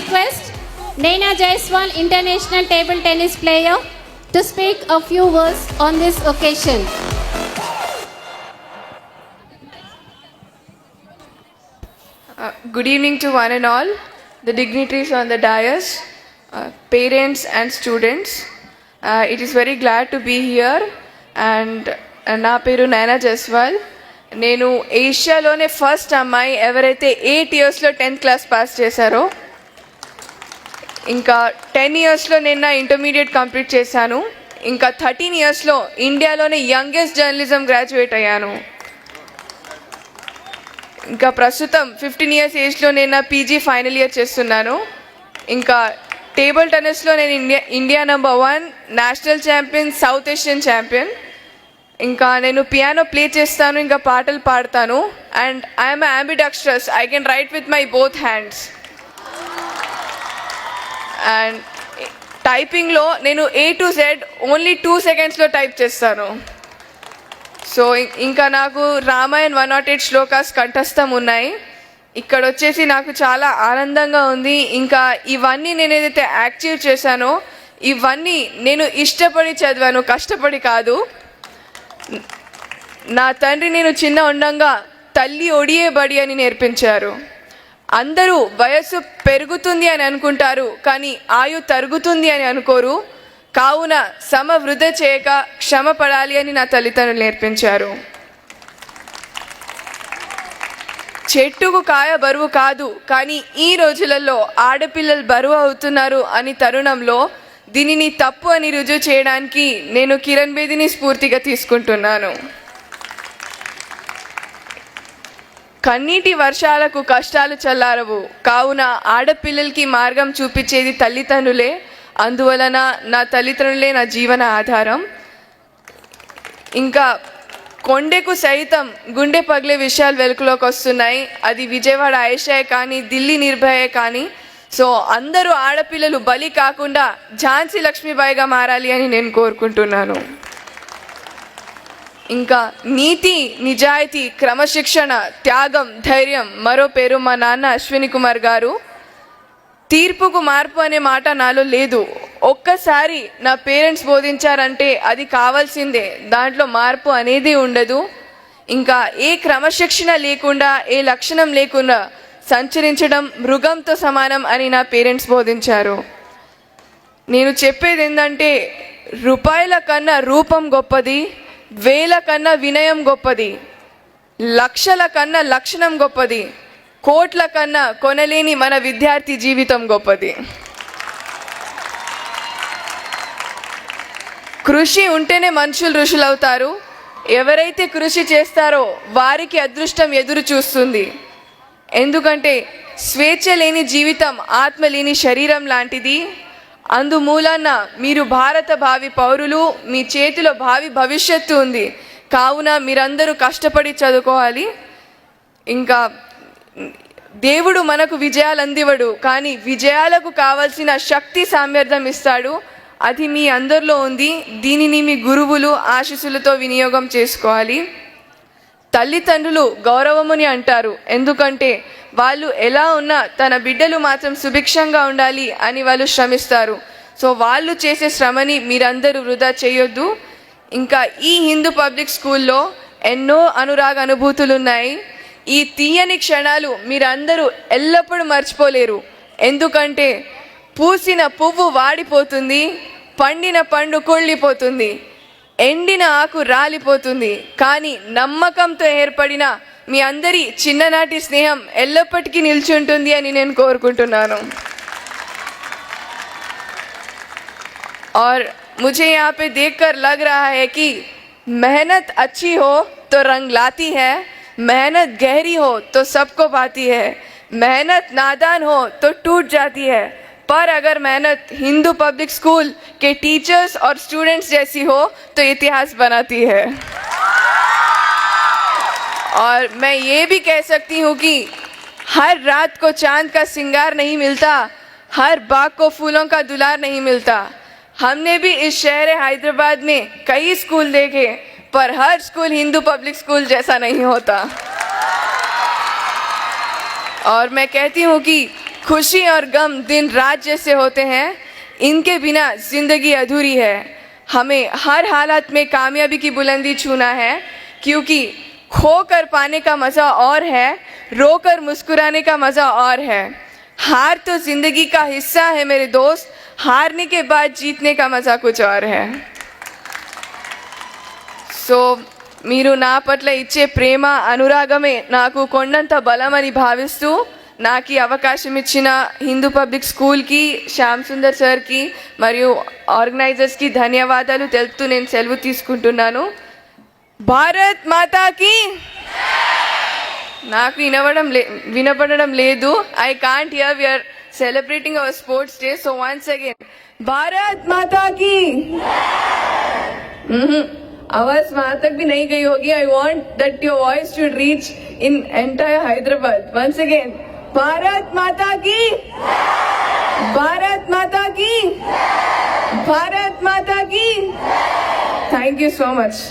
request Naina Jaiswal, international table tennis player, to speak a few words on this occasion. Good evening to one and all, the dignitaries on the dais, parents and students. It is very glad to be here and నా పేరు నైనా జైస్వాల్. నేను ఏషియాలోనే first అమ్మాయి ఎవరైతే 8 ఇయర్స్లో 10th class pass చేశారో. ఇంకా 10 ఇయర్స్లో నేను నా ఇంటర్మీడియట్ కంప్లీట్ చేశాను. ఇంకా 13 ఇయర్స్లో ఇండియాలోనే యంగెస్ట్ జర్నలిజం గ్రాడ్యుయేట్ అయ్యాను. ఇంకా ప్రస్తుతం 15 ఇయర్స్ ఏజ్లో నేను నా పీజీ ఫైనల్ ఇయర్ చేస్తున్నాను. ఇంకా టేబుల్ టెన్నిస్లో నేను India number 1, national champion, south Asian champion. ఇంకా నేను పియానో ప్లే చేస్తాను, ఇంకా పాటలు పాడతాను. And I'm ambidextrous, I can write with my both hands. And టైపింగ్లో నేను A to Z ఓన్లీ 2 సెకండ్స్లో టైప్ చేస్తాను. సో ఇంకా నాకు రామాయణ్ 108 శ్లోకాస్ కంఠస్థం ఉన్నాయి. ఇక్కడ వచ్చేసి నాకు చాలా ఆనందంగా ఉంది. ఇంకా ఇవన్నీ నేను ఏదైతే యాక్టివ్ చేశానో ఇవన్నీ నేను ఇష్టపడి చదివాను, కష్టపడి కాదు. నా తండ్రి నేను చిన్న ఉండంగా తల్లి ఒడియే బడి అని నేర్పించారు. అందరూ వయస్సు పెరుగుతుంది అని అనుకుంటారు, కానీ ఆయు తరుగుతుంది అని అనుకోరు. కావున వృధ చేయక క్షమ పడాలి అని నా తల్లిదండ్రులు నేర్పించారు. చెట్టుకు కాయ బరువు కాదు, కానీ ఈ రోజులలో ఆడపిల్లలు బరువు అవుతున్నారు అని తరుణంలో దీనిని తప్పు అని రుజువు చేయడానికి నేను కిరణ్ బేదిని స్ఫూర్తిగా తీసుకుంటున్నాను. కన్నీటి వర్షాలకు కష్టాలు చల్లారవు, కావున ఆడపిల్లలకి మార్గం చూపించేది తల్లిదండ్రులే. అందువలన నా తల్లిదండ్రులే నా జీవన ఆధారం. ఇంకా కొండకు సైతం గుండె పగిలే విషయాలు వెలుగులోకి వస్తున్నాయి. అది విజయవాడ ఆయేషాయే కానీ, ఢిల్లీ నిర్భయే కానీ. సో అందరూ ఆడపిల్లలు బలి కాకుండా ఝాన్సీ లక్ష్మీబాయిగా మారాలి అని నేను కోరుకుంటున్నాను. ఇంకా నీతి, నిజాయితీ, క్రమశిక్షణ, త్యాగం, ధైర్యం మరో పేరు మా నాన్న అశ్విని కుమార్ గారు. తీర్పుకు మార్పు అనే మాట నాలో లేదు. ఒక్కసారి నా పేరెంట్స్ బోధించారంటే అది కావాల్సిందే, దాంట్లో మార్పు అనేది ఉండదు. ఇంకా ఏ క్రమశిక్షణ లేకుండా, ఏ లక్షణం లేకుండా సంచరించడం మృగంతో సమానం అని నా పేరెంట్స్ బోధించారు. నేను చెప్పేది ఏంటంటే, రూపాయల కన్నా రూపం గొప్పది, వేల కన్నా వినయం గొప్పది, లక్షల కన్నా లక్షణం గొప్పది, కోట్ల కన్నా కొనలేని మన విద్యార్థి జీవితం గొప్పది. కృషి ఉంటేనే మనుషులు ఋషులు అవుతారు. ఎవరైతే కృషి చేస్తారో వారికి అదృష్టం ఎదురు చూస్తుంది. ఎందుకంటే స్వేచ్ఛ లేని జీవితం ఆత్మ లేని శరీరం లాంటిది. అందుమూలన మీరు భారత భావి పౌరులు, మీ చేతిలో భావి భవిష్యత్తు ఉంది. కావున మీరందరూ కష్టపడి చదువుకోవాలి. ఇంకా దేవుడు మనకు విజయాలు అందివడు, కానీ విజయాలకు కావలసిన శక్తి సామర్థ్యం ఇస్తాడు. అది మీ అందరిలో ఉంది. దీనిని మీ గురువులు ఆశీస్సులతో వినియోగం చేసుకోవాలి. తల్లిదండ్రులు గౌరవముని అంటారు, ఎందుకంటే వాళ్ళు ఎలా ఉన్నా తన బిడ్డలు మాత్రం సుభిక్షంగా ఉండాలి అని వాళ్ళు శ్రమిస్తారు. సో వాళ్ళు చేసే శ్రమని మీరందరూ వృధా చేయొద్దు. ఇంకా ఈ హిందూ పబ్లిక్ స్కూల్లో ఎన్నో అనురాగ అనుభూతులు ఉన్నాయి. ఈ తీయని క్షణాలు మీరందరూ ఎల్లప్పుడూ మర్చిపోలేరు. ఎందుకంటే పూసిన పువ్వు వాడిపోతుంది, పండిన పండు కుళ్ళిపోతుంది, ఎండిన ఆకు రాలిపోతుంది, కానీ నమ్మకంతో ఏర్పడిన మీ అందరి చిన్ననాటి స్నేహం ఎల్లప్పటికీ నిల్చుంటుంది అని నేను కోరుకుంటున్నాను. और मुझे यहाँ पे देखकर लग रहा है कि मेहनत अच्छी हो तो रंग लाती है, मेहनत गहरी हो तो सबको पाती है, मेहनत नादान हो तो टूट जाती है, पर अगर मेहनत हिंदू पब्लिक स्कूल के टीचर्स और स्टूडेंट्स जैसी हो तो इतिहास बनाती है. और मैं ये भी कह सकती हूँ कि हर रात को चांद का सिंगार नहीं मिलता, हर बाग को फूलों का दुलार नहीं मिलता. हमने भी इस शहर हैदराबाद में कई स्कूल देखे, पर हर स्कूल हिंदू पब्लिक स्कूल जैसा नहीं होता. और मैं कहती हूँ कि खुशी और गम दिन रात जैसे होते हैं, इनके बिना जिंदगी अधूरी है। हमें हर हालत में कामयाबी की बुलंदी छूना है, क्योंकि खोकर पाने का मज़ा और है, रोकर मुस्कुराने का मज़ा और है। हार तो जिंदगी का हिस्सा है मेरे दोस्त, हारने के बाद जीतने का मज़ा कुछ और है। సో మీరు నా పట్ల ఇచ్చే ప్రేమ అనురాగమే నాకు కొండంత బలమని భావిస్తూ నాకు ఈ అవకాశం ఇచ్చిన హిందూ పబ్లిక్ స్కూల్కి, శ్యామ్ సుందర్ సార్కి మరియు ఆర్గనైజర్స్కి ధన్యవాదాలు తెలుపుతూ నేను సెలవు తీసుకుంటున్నాను. భారత్ మాతాకి నాకు వినపడడం లేదు. I can't hear, we are celebrating our sports day. So once again Bharat మాతాకి. आवाज वहां तक भी नहीं गई होगी. I want that your voice should reach in entire Hyderabad. Once again Bharat Mata की, भारत माता की, भारत माता की. Thank you so much.